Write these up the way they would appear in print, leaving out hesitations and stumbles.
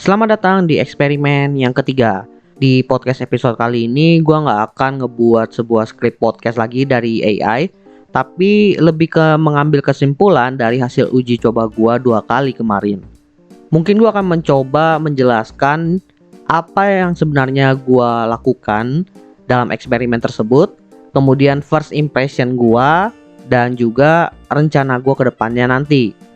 Selamat datang di eksperimen yang ketiga. Di podcast episode kali ini gue gak akan ngebuat sebuah skrip podcast lagi dari AI, tapi lebih ke mengambil kesimpulan dari hasil uji coba gue 2 kali kemarin. Mungkin gue akan mencoba menjelaskan apa yang sebenarnya gue lakukan dalam eksperimen tersebut, kemudian first impression gue, dan juga rencana gue ke depannya nanti.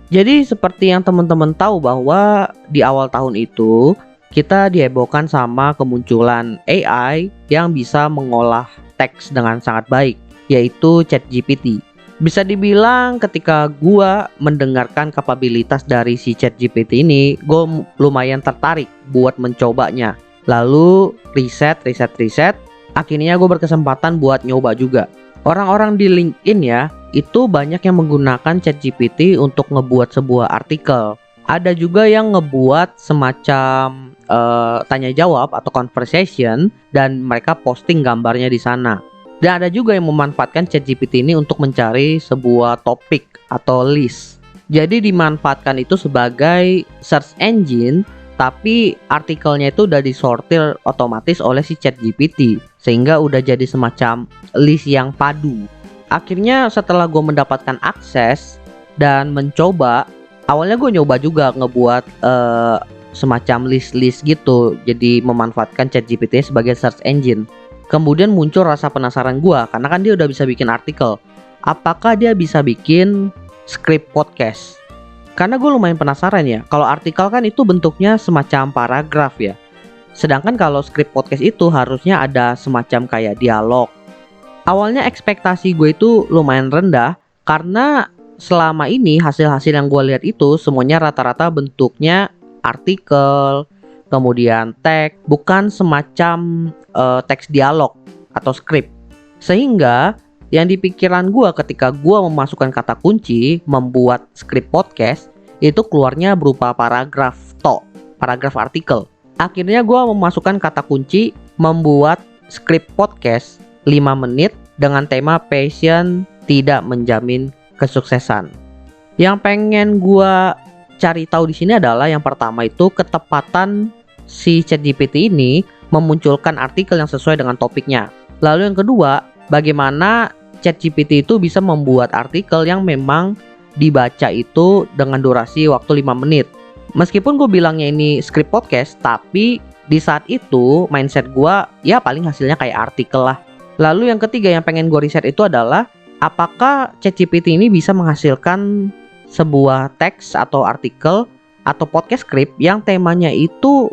Jadi seperti yang teman-teman tahu bahwa di awal tahun itu kita dihebohkan sama kemunculan AI yang bisa mengolah teks dengan sangat baik, yaitu ChatGPT. Bisa dibilang ketika gua mendengarkan kapabilitas dari si ChatGPT ini, gua lumayan tertarik buat mencobanya. Lalu riset, akhirnya gue berkesempatan buat nyoba juga. Orang-orang di LinkedIn ya, itu banyak yang menggunakan ChatGPT untuk ngebuat sebuah artikel. Ada juga yang ngebuat semacam tanya jawab atau conversation dan mereka posting gambarnya di sana. Dan ada juga yang memanfaatkan ChatGPT ini untuk mencari sebuah topik atau list. Jadi dimanfaatkan itu sebagai search engine, tapi artikelnya itu udah disortir otomatis oleh si ChatGPT, sehingga udah jadi semacam list yang padu. Akhirnya setelah gue mendapatkan akses dan mencoba, awalnya gue nyoba juga ngebuat semacam list-list gitu, jadi memanfaatkan ChatGPT sebagai search engine. Kemudian muncul rasa penasaran gue, karena kan dia udah bisa bikin artikel. Apakah dia bisa bikin skrip podcast? Karena gue lumayan penasaran ya, kalau artikel kan itu bentuknya semacam paragraf ya. Sedangkan kalau skrip podcast itu harusnya ada semacam kayak dialog. Awalnya ekspektasi gue itu lumayan rendah, karena selama ini hasil-hasil yang gue lihat itu semuanya rata-rata bentuknya artikel, kemudian teks, bukan semacam teks dialog atau skrip. Sehingga yang di pikiran gue ketika gue memasukkan kata kunci membuat skrip podcast, itu keluarnya berupa paragraf artikel. Akhirnya gue memasukkan kata kunci membuat skrip podcast 5 menit dengan tema passion tidak menjamin kesuksesan. Yang pengen gue cari tahu di sini adalah yang pertama itu ketepatan si ChatGPT ini memunculkan artikel yang sesuai dengan topiknya. Lalu yang kedua, bagaimana ChatGPT itu bisa membuat artikel yang memang dibaca itu dengan durasi waktu 5 menit. Meskipun gue bilangnya ini skrip podcast, tapi di saat itu mindset gue ya paling hasilnya kayak artikel lah. Lalu yang ketiga yang pengen gue riset itu adalah apakah ChatGPT ini bisa menghasilkan sebuah teks atau artikel atau podcast skrip yang temanya itu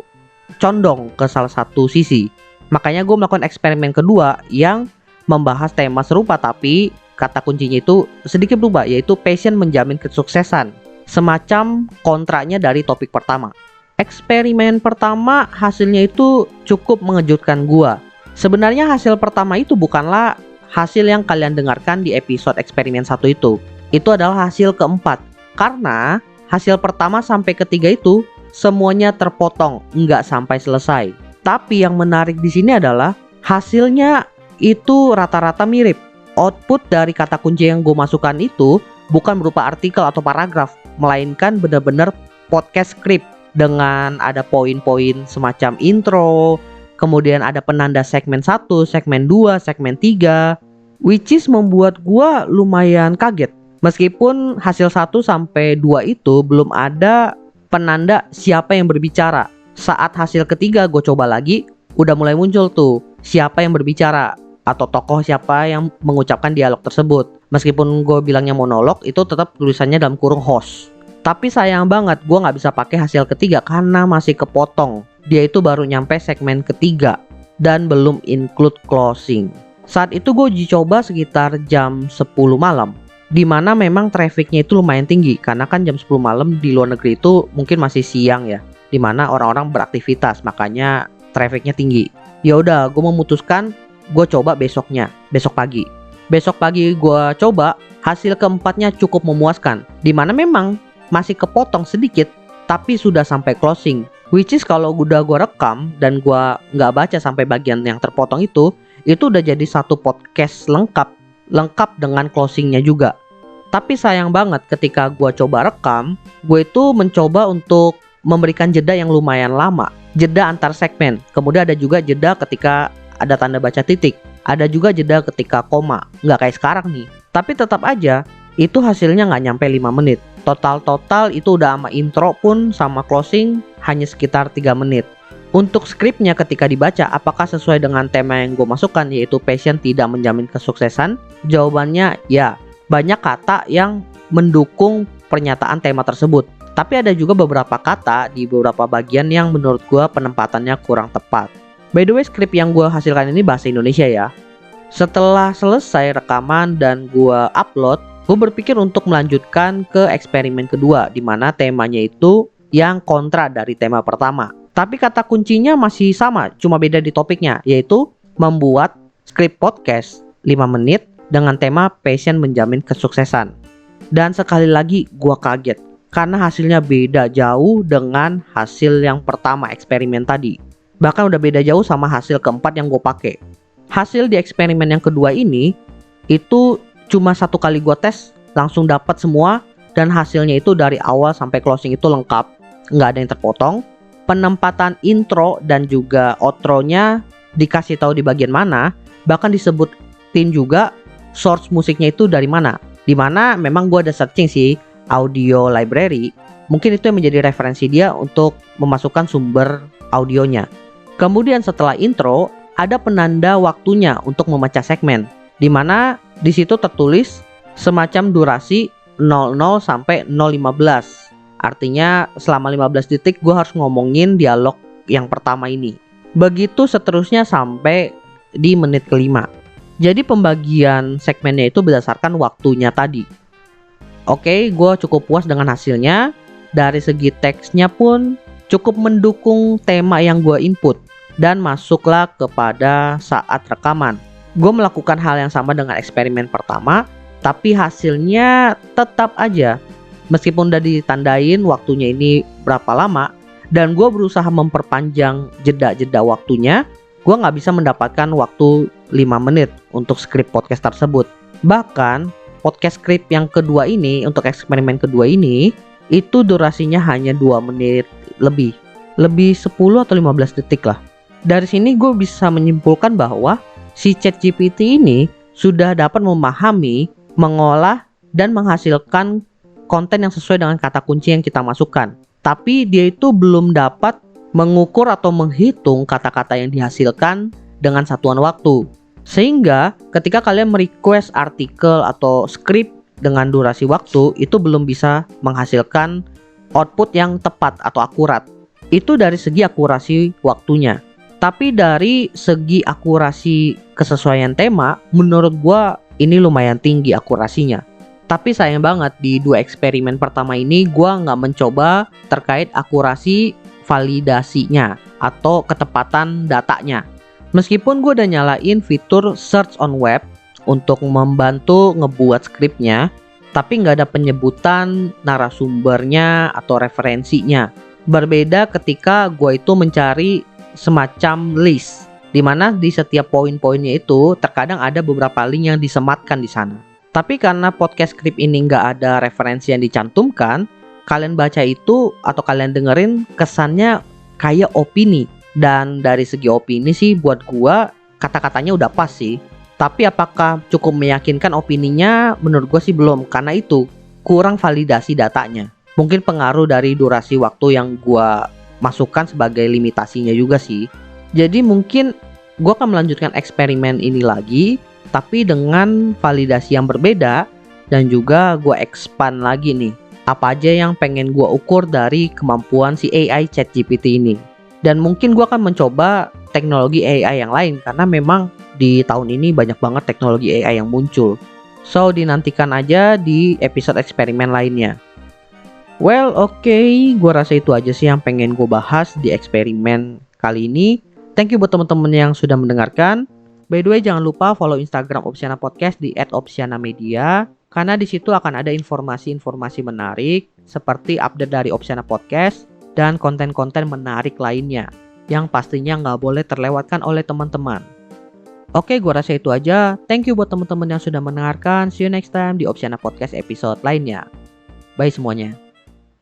condong ke salah satu sisi. Makanya gue melakukan eksperimen kedua yang membahas tema serupa tapi kata kuncinya itu sedikit berubah, yaitu passion menjamin kesuksesan. Semacam kontraknya dari topik pertama. Eksperimen pertama hasilnya itu cukup mengejutkan gua. Sebenarnya hasil pertama itu bukanlah hasil yang kalian dengarkan di episode eksperimen 1 itu. Itu adalah hasil keempat. Karena hasil pertama sampai ketiga itu semuanya terpotong, nggak sampai selesai. Tapi yang menarik di sini adalah hasilnya itu rata-rata mirip. Output dari kata kunci yang gue masukkan itu bukan berupa artikel atau paragraf, melainkan benar-benar podcast script dengan ada poin-poin semacam intro, kemudian ada penanda segmen 1, segmen 2, segmen 3, which is membuat gue lumayan kaget. Meskipun hasil 1 sampai 2 itu belum ada penanda siapa yang berbicara. Saat hasil ketiga gue coba lagi, udah mulai muncul tuh siapa yang berbicara atau tokoh siapa yang mengucapkan dialog tersebut. Meskipun gue bilangnya monolog, itu tetap tulisannya dalam kurung host. Tapi sayang banget gue gak bisa pakai hasil ketiga karena masih kepotong. Dia itu baru nyampe segmen ketiga dan belum include closing. Saat itu gue uji coba sekitar jam 10 malam, dimana memang trafficnya itu lumayan tinggi. Karena kan jam 10 malam di luar negeri itu mungkin masih siang ya, dimana orang-orang beraktivitas, makanya trafficnya tinggi. Ya udah, gue memutuskan gue coba besok pagi. Besok pagi gue coba, hasil keempatnya cukup memuaskan, dimana memang masih kepotong sedikit tapi sudah sampai closing. Which is kalau udah gue rekam dan gue nggak baca sampai bagian yang terpotong itu udah jadi satu podcast lengkap dengan closingnya juga. Tapi sayang banget ketika gue coba rekam, gue itu mencoba untuk memberikan jeda yang lumayan lama, jeda antar segmen. Kemudian ada juga jeda ketika ada tanda baca titik, ada juga jeda ketika koma, nggak kayak sekarang nih. Tapi tetap aja itu hasilnya nggak nyampe 5 menit. Total itu udah sama intro pun sama closing hanya sekitar 3 menit. Untuk skripnya ketika dibaca, apakah sesuai dengan tema yang gue masukkan, yaitu passion tidak menjamin kesuksesan? Jawabannya ya, banyak kata yang mendukung pernyataan tema tersebut. Tapi ada juga beberapa kata di beberapa bagian yang menurut gue penempatannya kurang tepat. By the way, skrip yang gue hasilkan ini bahasa Indonesia ya. Setelah selesai rekaman dan gue upload, gue berpikir untuk melanjutkan ke eksperimen kedua, di mana temanya itu yang kontra dari tema pertama. Tapi kata kuncinya masih sama, cuma beda di topiknya, yaitu membuat skrip podcast 5 menit dengan tema passion menjamin kesuksesan. Dan sekali lagi gue kaget, karena hasilnya beda jauh dengan hasil yang pertama eksperimen tadi. Bahkan udah beda jauh sama hasil keempat yang gue pakai. Hasil di eksperimen yang kedua ini, itu cuma 1 kali gue tes, langsung dapat semua. Dan hasilnya itu dari awal sampai closing itu lengkap, nggak ada yang terpotong. Penempatan intro dan juga outro-nya dikasih tahu di bagian mana, bahkan disebutin juga source musiknya itu dari mana. Dimana memang gue ada searching sih, audio library, mungkin itu yang menjadi referensi dia untuk memasukkan sumber audionya. Kemudian setelah intro, ada penanda waktunya untuk memecah segmen, dimana di situ tertulis semacam durasi 00 sampai 015. Artinya selama 15 detik gue harus ngomongin dialog yang pertama ini. Begitu seterusnya sampai di menit kelima. Jadi pembagian segmennya itu berdasarkan waktunya tadi. Oke, gue cukup puas dengan hasilnya. Dari segi teksnya pun cukup mendukung tema yang gue input. Dan masuklah kepada saat rekaman. Gue melakukan hal yang sama dengan eksperimen pertama, tapi hasilnya tetap aja. Meskipun udah ditandain waktunya ini berapa lama, dan gue berusaha memperpanjang jeda-jeda waktunya, gue nggak bisa mendapatkan waktu 5 menit untuk skrip podcast tersebut. Bahkan podcast skrip yang kedua ini, untuk eksperimen kedua ini, itu durasinya hanya 2 menit lebih 10 atau 15 detik lah. Dari sini gue bisa menyimpulkan bahwa si ChatGPT ini sudah dapat memahami, mengolah, dan menghasilkan konten yang sesuai dengan kata kunci yang kita masukkan. Tapi dia itu belum dapat mengukur atau menghitung kata-kata yang dihasilkan dengan satuan waktu. Sehingga ketika kalian merequest artikel atau skrip dengan durasi waktu, itu belum bisa menghasilkan output yang tepat atau akurat. Itu dari segi akurasi waktunya. Tapi dari segi akurasi kesesuaian tema, menurut gua ini lumayan tinggi akurasinya. Tapi sayang banget di 2 eksperimen pertama ini gua nggak mencoba terkait akurasi validasinya atau ketepatan datanya. Meskipun gue udah nyalain fitur search on web untuk membantu ngebuat skripnya, tapi nggak ada penyebutan narasumbernya atau referensinya. Berbeda ketika gue itu mencari semacam list, dimana di setiap poin-poinnya itu terkadang ada beberapa link yang disematkan di sana. Tapi karena podcast skrip ini nggak ada referensi yang dicantumkan, kalian baca itu atau kalian dengerin kesannya kayak opini. Dan dari segi opini sih buat gua kata-katanya udah pas sih. Tapi apakah cukup meyakinkan opininya? Menurut gua sih belum, karena itu kurang validasi datanya. Mungkin pengaruh dari durasi waktu yang gua masukkan sebagai limitasinya juga sih. Jadi mungkin gua akan melanjutkan eksperimen ini lagi, tapi dengan validasi yang berbeda. Dan juga gua expand lagi nih, apa aja yang pengen gua ukur dari kemampuan si AI ChatGPT ini. Dan mungkin gue akan mencoba teknologi AI yang lain, karena memang di tahun ini banyak banget teknologi AI yang muncul. So dinantikan aja di episode eksperimen lainnya. Well oke, gue rasa itu aja sih yang pengen gue bahas di eksperimen kali ini. Thank you buat teman-teman yang sudah mendengarkan. By the way, jangan lupa follow Instagram Opsiana Podcast di @opsianamedia, karena di situ akan ada informasi-informasi menarik seperti update dari Opsiana Podcast dan konten-konten menarik lainnya yang pastinya nggak boleh terlewatkan oleh teman-teman. Oke, gua rasa itu aja. Thank you buat teman-teman yang sudah mendengarkan. See you next time di Opsiana Podcast episode lainnya. Bye semuanya.